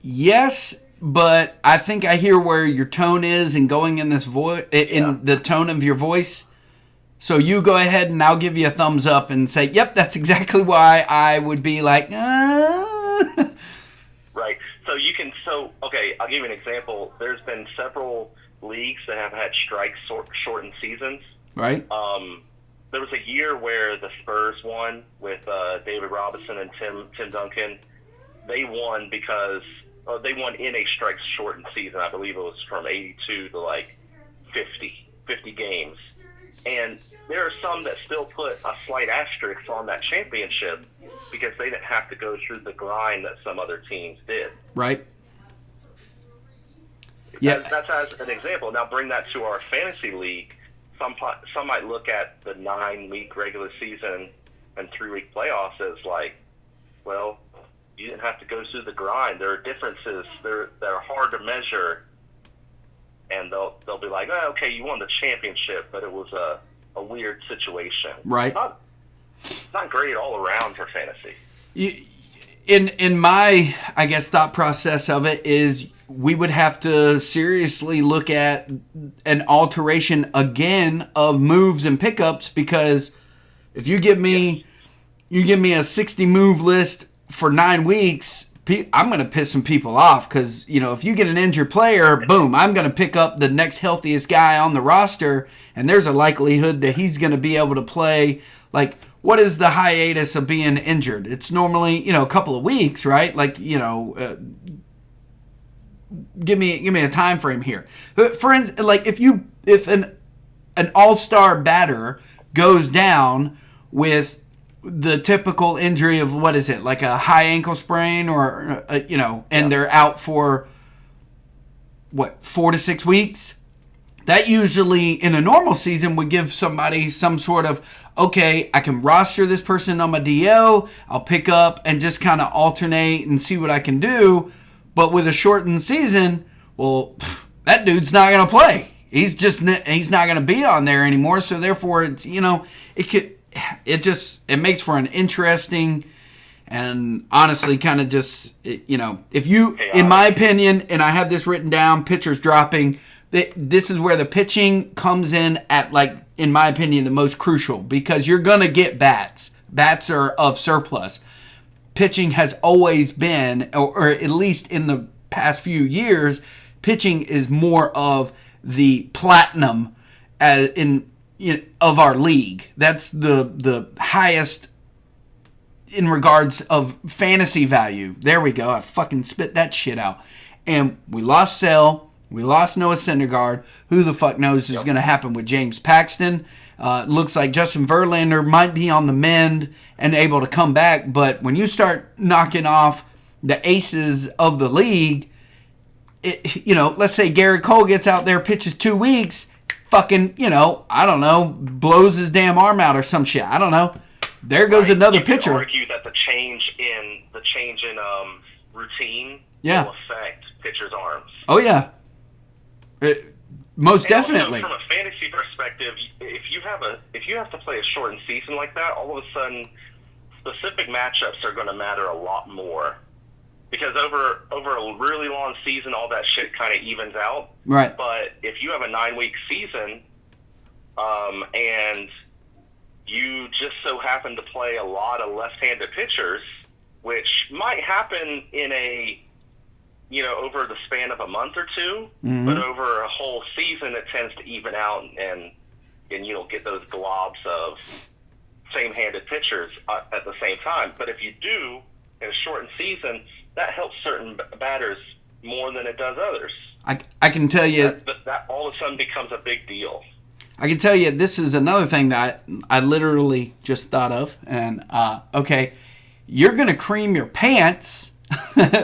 Speaker 1: Yes, but I think I hear where your tone is and going in this in the tone of your voice. So you go ahead and I'll give you a thumbs up and say, yep, that's exactly why I would be like,
Speaker 2: Right. Okay, I'll give you an example. There's been several leagues that have had strike shortened seasons.
Speaker 1: Right.
Speaker 2: There was a year where the Spurs won with David Robinson and Tim Duncan. They won because they won in a strike shortened season. I believe it was from 82 to like 50 games. And there are some that still put a slight asterisk on that championship because they didn't have to go through the grind that some other teams did.
Speaker 1: Right.
Speaker 2: Yeah. That's as an example. Now bring that to our fantasy league. Some might look at the 9-week regular season and 3-week playoffs as like, well, you didn't have to go through the grind. There are differences that are hard to measure. And they'll be like, oh, okay, you won the championship, but it was a weird situation.
Speaker 1: Right.
Speaker 2: It's not great all around for fantasy.
Speaker 1: In my, I guess, thought process of it is we would have to seriously look at an alteration again of moves and pickups because if you give me a 60 move list for 9 weeks, I'm going to piss some people off because, if you get an injured player, boom, I'm going to pick up the next healthiest guy on the roster, and there's a likelihood that he's going to be able to play. Like, what is the hiatus of being injured? It's normally, a couple of weeks, right? Like, give me a time frame here. For instance, like if an all-star batter goes down with the typical injury of, what is it, like a high ankle sprain or, and they're out for, 4 to 6 weeks? That usually, in a normal season, would give somebody some sort of, okay, I can roster this person on my DL, I'll pick up and just kind of alternate and see what I can do. But with a shortened season, well, that dude's not going to play. He's not going to be on there anymore. So therefore, it's, it makes for an interesting and honestly kind of just, if you, in my opinion, and I have this written down, pitchers dropping, this is where the pitching comes in at, like, in my opinion, the most crucial, because you're going to get bats. Bats are of surplus. Pitching has always been, or at least in the past few years, pitching is more of the platinum of our league. That's the highest in regards of fantasy value. There we go. I fucking spit that shit out. And we lost Sale. We lost Noah Syndergaard. Who the fuck knows is going to happen with James Paxton? Looks like Justin Verlander might be on the mend and able to come back. But when you start knocking off the aces of the league, let's say Garrett Cole gets out there, pitches 2 weeks, fucking, I don't know, blows his damn arm out or some shit. I don't know. There goes another pitcher.
Speaker 2: You could argue that the change in routine will affect pitchers' arms.
Speaker 1: Oh yeah. Most definitely.
Speaker 2: Also, from a fantasy perspective, if you have to play a shortened season like that, all of a sudden specific matchups are going to matter a lot more, because over a really long season, all that shit kind of evens out.
Speaker 1: Right.
Speaker 2: But if you have a 9-week season, and you just so happen to play a lot of left-handed pitchers, which might happen in over the span of a month or two, but over a whole season, it tends to even out, and you don't get those globs of same-handed pitchers at the same time. But if you do, in a shortened season, that helps certain batters more than it does others.
Speaker 1: I can tell you...
Speaker 2: That all of a sudden becomes a big deal.
Speaker 1: I can tell you this is another thing that I literally just thought of. And, okay, you're going to cream your pants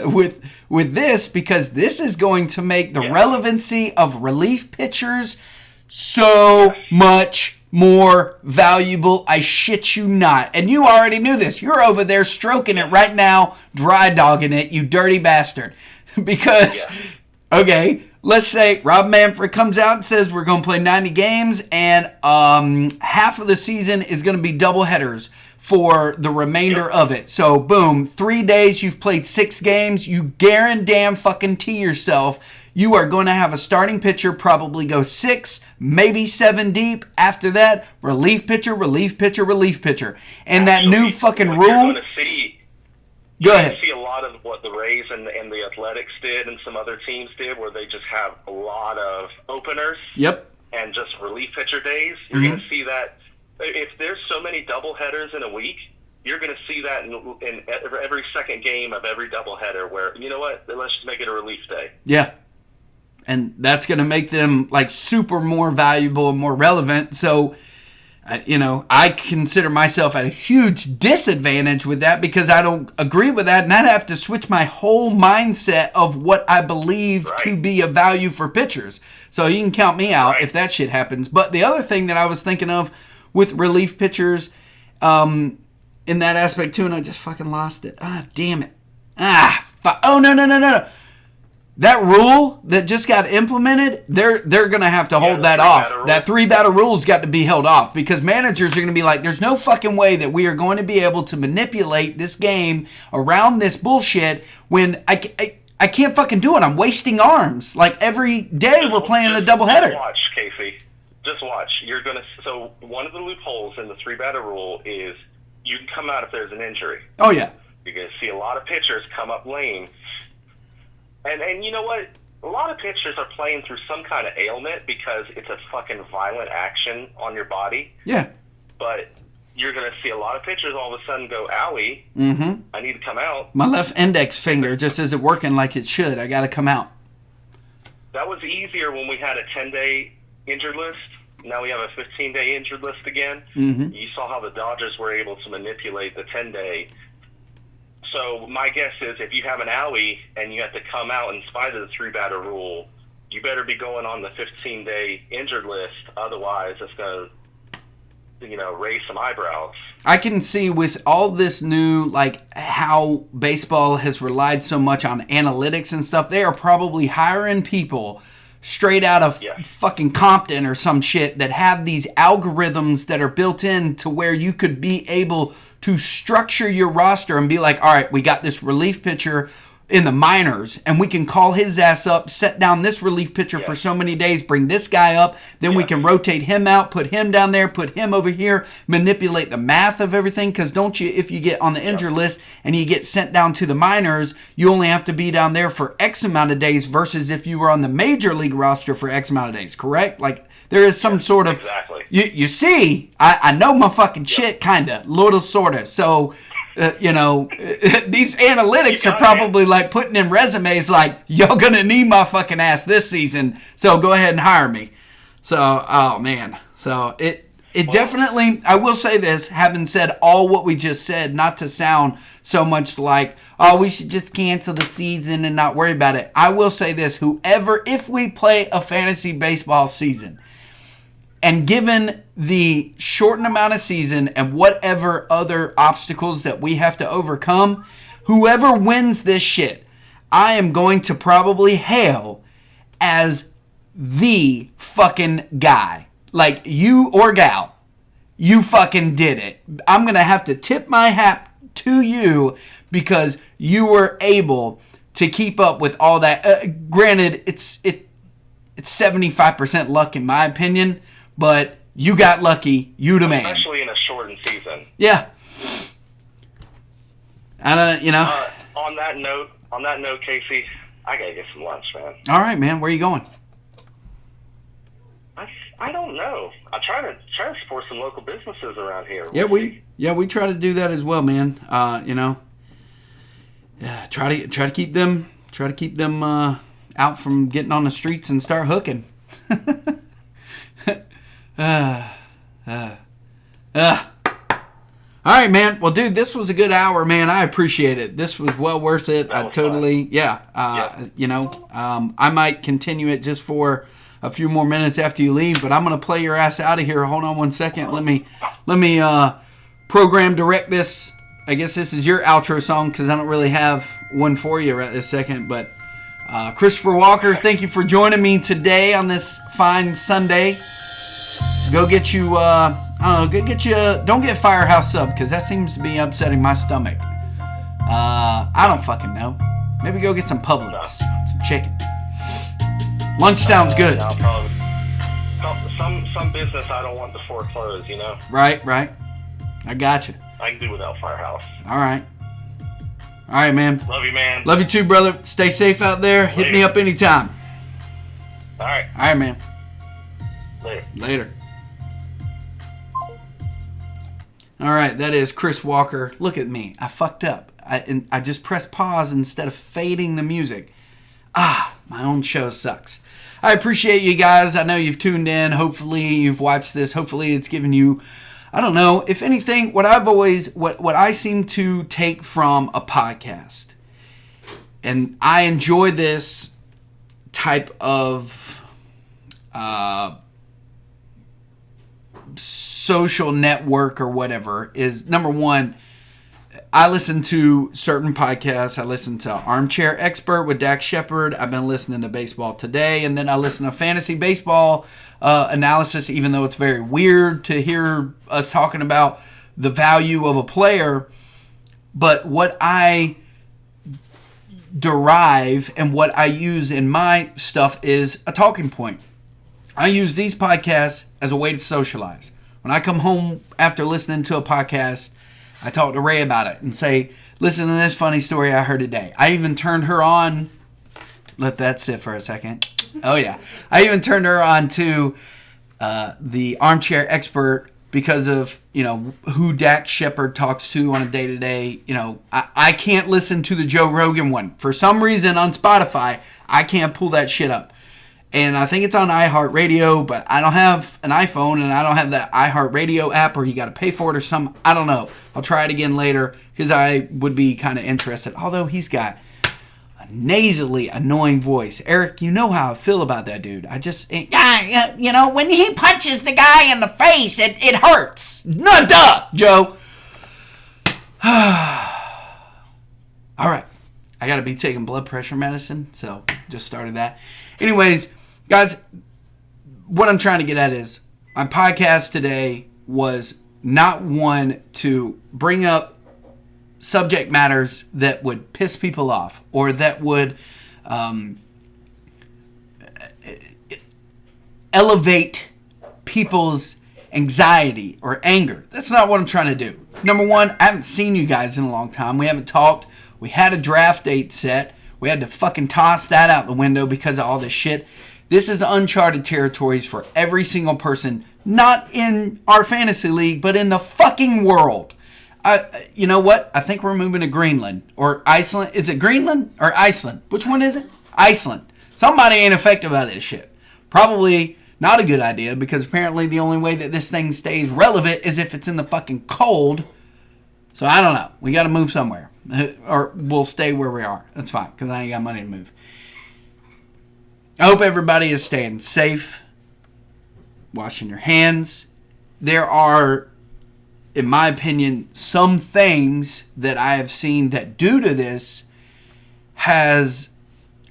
Speaker 1: with this, because this is going to make the relevancy of relief pitchers so much more valuable. I shit you not. And you already knew this. You're over there stroking it right now, dry dogging it, you dirty bastard. Because, okay, let's say Rob Manfred comes out and says we're going to play 90 games, and half of the season is going to be doubleheaders for the remainder of it. So, boom, 3 days, you've played 6 games. You guarantee yourself you are going to have a starting pitcher probably go 6, maybe 7 deep. After that, relief pitcher, relief pitcher, relief pitcher. And that new fucking rule...
Speaker 2: Go ahead.
Speaker 1: You
Speaker 2: see a lot of what the Rays and the Athletics did, and some other teams did, where they just have a lot of openers.
Speaker 1: Yep.
Speaker 2: And just relief pitcher days. You're going to see that. If there's so many doubleheaders in a week, you're going to see that in every second game of every doubleheader, where, you know what, let's just make it a relief day.
Speaker 1: Yeah. And that's going to make them like super more valuable and more relevant. So, I consider myself at a huge disadvantage with that, because I don't agree with that, and I'd have to switch my whole mindset of what I believe to be a value for pitchers. So you can count me out if that shit happens. But the other thing that I was thinking of with relief pitchers, in that aspect too, and I just fucking lost it. Damn it. Oh, no. That rule that just got implemented, they're going to have to hold that off. That 3-batter rule's got to be held off, because managers are going to be like, there's no fucking way that we are going to be able to manipulate this game around this bullshit when I can't fucking do it. I'm wasting arms. Like, every day we're playing a doubleheader.
Speaker 2: Just watch, Casey. Just watch. So one of the loopholes in the 3-batter rule is you can come out if there's an injury.
Speaker 1: Oh, yeah.
Speaker 2: Because see a lot of pitchers come up lame. And you know what? A lot of pitchers are playing through some kind of ailment because it's a fucking violent action on your body.
Speaker 1: Yeah.
Speaker 2: But you're going to see a lot of pitchers all of a sudden go, owie, I need to come out.
Speaker 1: My left index finger just isn't working like it should. I got to come out.
Speaker 2: That was easier when we had a 10-day injured list. Now we have a 15-day injured list again. You saw how the Dodgers were able to manipulate the 10-day. So my guess is if you have an owie and you have to come out in spite of the 3-batter rule, you better be going on the 15-day injured list. Otherwise, it's going to, raise some eyebrows.
Speaker 1: I can see with all this new, like, how baseball has relied so much on analytics and stuff, they are probably hiring people straight out of fucking Compton or some shit that have these algorithms that are built in to where you could be able to structure your roster and be like, all right, we got this relief pitcher in the minors, and we can call his ass up, set down this relief pitcher for so many days, bring this guy up, then we can rotate him out, put him down there, put him over here, manipulate the math of everything, because don't you, if you get on the injured list and you get sent down to the minors, you only have to be down there for X amount of days versus if you were on the major league roster for X amount of days, correct? Like, there is some sort of...
Speaker 2: Exactly.
Speaker 1: You see, I know my fucking shit, kind of, little sort of, so... these analytics are probably like putting in resumes like, y'all gonna need my fucking ass this season, so go ahead and hire me. So, oh man. So it definitely, I will say this, having said all what we just said, not to sound so much like, oh, we should just cancel the season and not worry about it. I will say this, if we play a fantasy baseball season, and given the shortened amount of season and whatever other obstacles that we have to overcome, whoever wins this shit, I am going to probably hail as the fucking guy. Like, you or gal, you fucking did it. I'm going to have to tip my hat to you because you were able to keep up with all that. Granted, it's 75% luck in my opinion, but you got lucky. You the man.
Speaker 2: Especially in a shortened season.
Speaker 1: Yeah. I don't.
Speaker 2: On that note, Casey, I gotta get some lunch, man.
Speaker 1: All right, man. Where are you going?
Speaker 2: I don't know. I try to support some local businesses around here.
Speaker 1: We try to do that as well, man. Try to keep them out from getting on the streets and start hooking. All right, man. Well, dude, this was a good hour, man. I appreciate it. This was well worth it. I totally, I might continue it just for a few more minutes after you leave, but I'm gonna play your ass out of here. Hold on one second. Let me program direct this. I guess this is your outro song because I don't really have one for you right this second. But Christopher Walker, thank you for joining me today on this fine Sunday. Go get you, don't get Firehouse Sub, because that seems to be upsetting my stomach. I don't fucking know. Maybe go get some Publix, some chicken. Lunch sounds good.
Speaker 2: No, probably. Some business I don't want to foreclose,
Speaker 1: Right. I got you.
Speaker 2: I can do without Firehouse.
Speaker 1: All right, man.
Speaker 2: Love you, man.
Speaker 1: Love you too, brother. Stay safe out there. Hit me up anytime.
Speaker 2: All right,
Speaker 1: man. Later. All right, that is Chris Walker. Look at me. I fucked up. I just pressed pause instead of fading the music. My own show sucks. I appreciate you guys. I know you've tuned in. Hopefully you've watched this. Hopefully it's given you, I don't know, if anything, what I seem to take from a podcast. And I enjoy this type of social network or whatever is, number one, I listen to certain podcasts. I listen to Armchair Expert with Dax Shepard. I've been listening to Baseball Today, and then I listen to Fantasy Baseball analysis, even though it's very weird to hear us talking about the value of a player. But what I derive and what I use in my stuff is a talking point. I use these podcasts as a way to socialize. When I come home after listening to a podcast, I talk to Ray about it and say, Listen to this funny story I heard today. I even turned her on. Let that sit for a second. Oh, yeah. I even turned her on to the Armchair Expert because of, who Dak Shepard talks to on a day-to-day. I can't listen to the Joe Rogan one. For some reason on Spotify, I can't pull that shit up. And I think it's on iHeartRadio, but I don't have an iPhone, and I don't have that iHeartRadio app, or you got to pay for it or something. I don't know. I'll try it again later, because I would be kind of interested. Although he's got a nasally, annoying voice. Eric, you know how I feel about that dude. I just... Yeah, when he punches the guy in the face, it hurts. No, duh, Joe. All right. I got to be taking blood pressure medicine, so just started that. Anyways, guys, what I'm trying to get at is my podcast today was not one to bring up subject matters that would piss people off or that would elevate people's anxiety or anger. That's not what I'm trying to do. Number one, I haven't seen you guys in a long time. We haven't talked. We had a draft date set. We had to fucking toss that out the window because of all this shit. This is uncharted territories for every single person, not in our fantasy league, but in the fucking world. You know what? I think we're moving to Greenland or Iceland. Is it Greenland or Iceland? Which one is it? Iceland. Somebody ain't affected by this shit. Probably not a good idea because apparently the only way that this thing stays relevant is if it's in the fucking cold. So I don't know. We got to move somewhere. Or we'll stay where we are. That's fine, because I ain't got money to move. I hope everybody is staying safe, washing your hands. There are, in my opinion, some things that I have seen that due to this has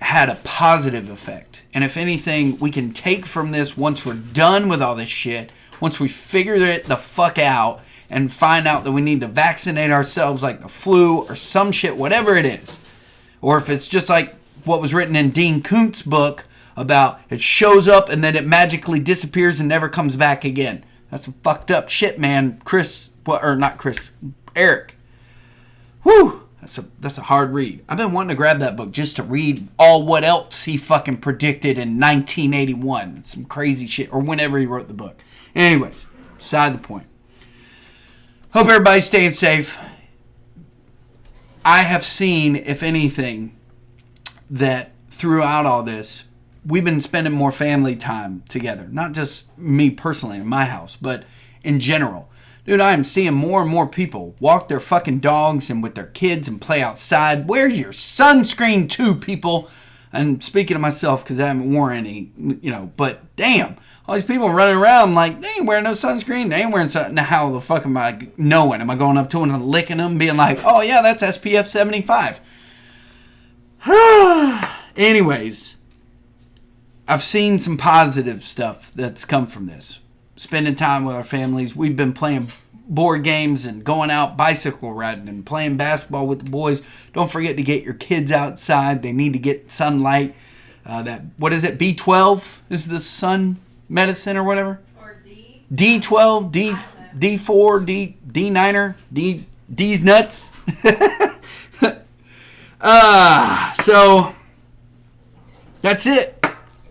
Speaker 1: had a positive effect. And if anything, we can take from this once we're done with all this shit, once we figure it the fuck out, and find out that we need to vaccinate ourselves like the flu or some shit, whatever it is. Or if it's just like what was written in Dean Koontz's book about it shows up and then it magically disappears and never comes back again. That's some fucked up shit, man. Eric. Whew. That's a hard read. I've been wanting to grab that book just to read all what else he fucking predicted in 1981. Some crazy shit. Or whenever he wrote the book. Anyways, beside the point. Hope everybody's staying safe. I have seen, if anything, that throughout all this, we've been spending more family time together. Not just me personally in my house, but in general. Dude, I am seeing more and more people walk their fucking dogs and with their kids and play outside. Wear your sunscreen too, people. And speaking of myself, because I haven't worn any, but damn. All these people running around like, they ain't wearing no sunscreen. They ain't wearing something. Now, how the fuck am I knowing? Am I going up to them and licking them, being like, oh, yeah, that's SPF 75. Anyways, I've seen some positive stuff that's come from this. Spending time with our families. We've been playing board games and going out bicycle riding and playing basketball with the boys. Don't forget to get your kids outside. They need to get sunlight. What is it? B12 is the sun medicine or whatever,
Speaker 3: or D.
Speaker 1: D12, D4, D9er, D's nuts. So that's it.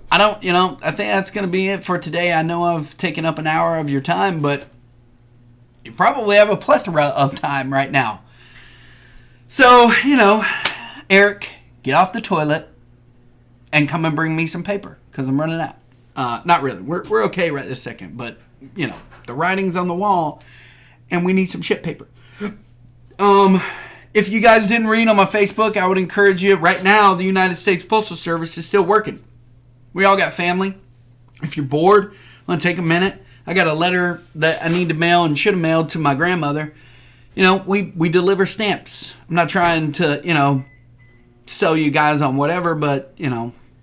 Speaker 1: I think that's going to be it for today. I know I've taken up an hour of your time, but you probably have a plethora of time right now. So, Eric, get off the toilet and come and bring me some paper because I'm running out. Not really. We're okay right this second, but the writing's on the wall, and we need some shit paper. If you guys didn't read on my Facebook, I would encourage you. Right now, the United States Postal Service is still working. We all got family. If you're bored, I'm gonna take a minute. I got a letter that I need to mail and should have mailed to my grandmother. We deliver stamps. I'm not trying to sell you guys on whatever, but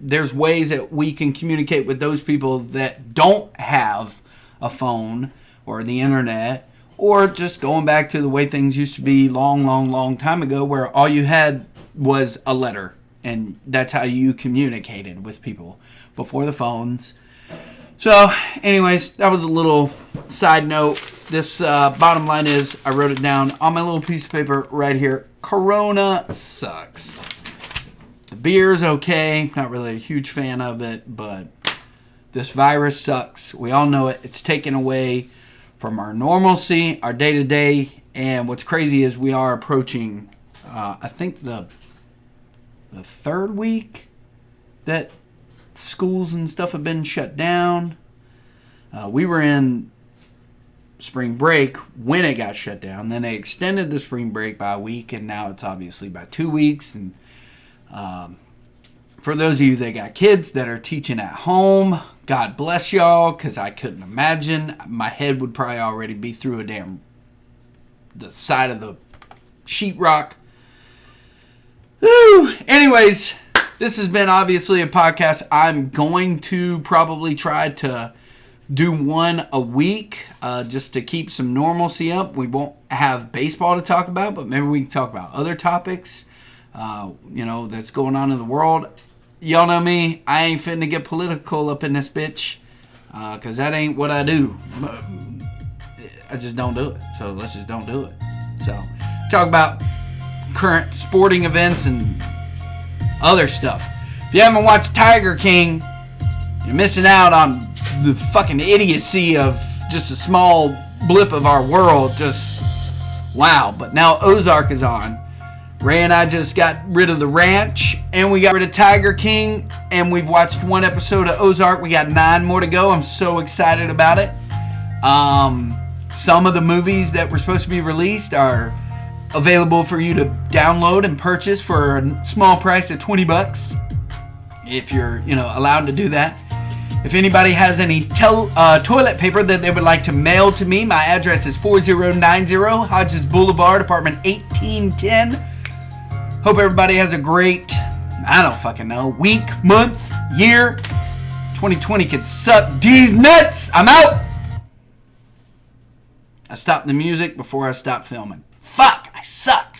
Speaker 1: there's ways that we can communicate with those people that don't have a phone or the internet, or just going back to the way things used to be long time ago, where all you had was a letter, and that's how you communicated with people before the phones. So, anyways, that was a little side note. This bottom line is, I wrote it down on my little piece of paper right here. Corona sucks. The beer's okay. Not really a huge fan of it, but this virus sucks. We all know it. It's taken away from our normalcy, our day-to-day, and what's crazy is we are approaching, I think, the third week that schools and stuff have been shut down. We were in spring break when it got shut down. Then they extended the spring break by a week, and now it's obviously by 2 weeks. And for those of you that got kids that are teaching at home, God bless y'all, because I couldn't imagine. My head would probably already be through the side of the sheetrock. Woo! Anyways, this has been obviously a podcast. I'm going to probably try to do one a week just to keep some normalcy up. We won't have baseball to talk about, but maybe we can talk about other topics, that's going on in the world. Y'all know me. I ain't finna get political up in this bitch because that ain't what I do. I just don't do it. So let's just don't do it. So talk about current sporting events and other stuff. If you haven't watched Tiger King, you're missing out on the fucking idiocy of just a small blip of our world. Just wow. But now Ozark is on. Ray and I just got rid of The Ranch, and we got rid of Tiger King, and we've watched one episode of Ozark. We got 9 more to go. I'm so excited about it. Some of the movies that were supposed to be released are available for you to download and purchase for a small price of $20 if you're, allowed to do that. If anybody has any toilet paper that they would like to mail to me, my address is 4090 Hodges Boulevard, apartment 1810. Hope everybody has a great, I don't fucking know, week, month, year. 2020 could suck D's nuts. I'm out. I stopped the music before I stopped filming. Fuck, I suck.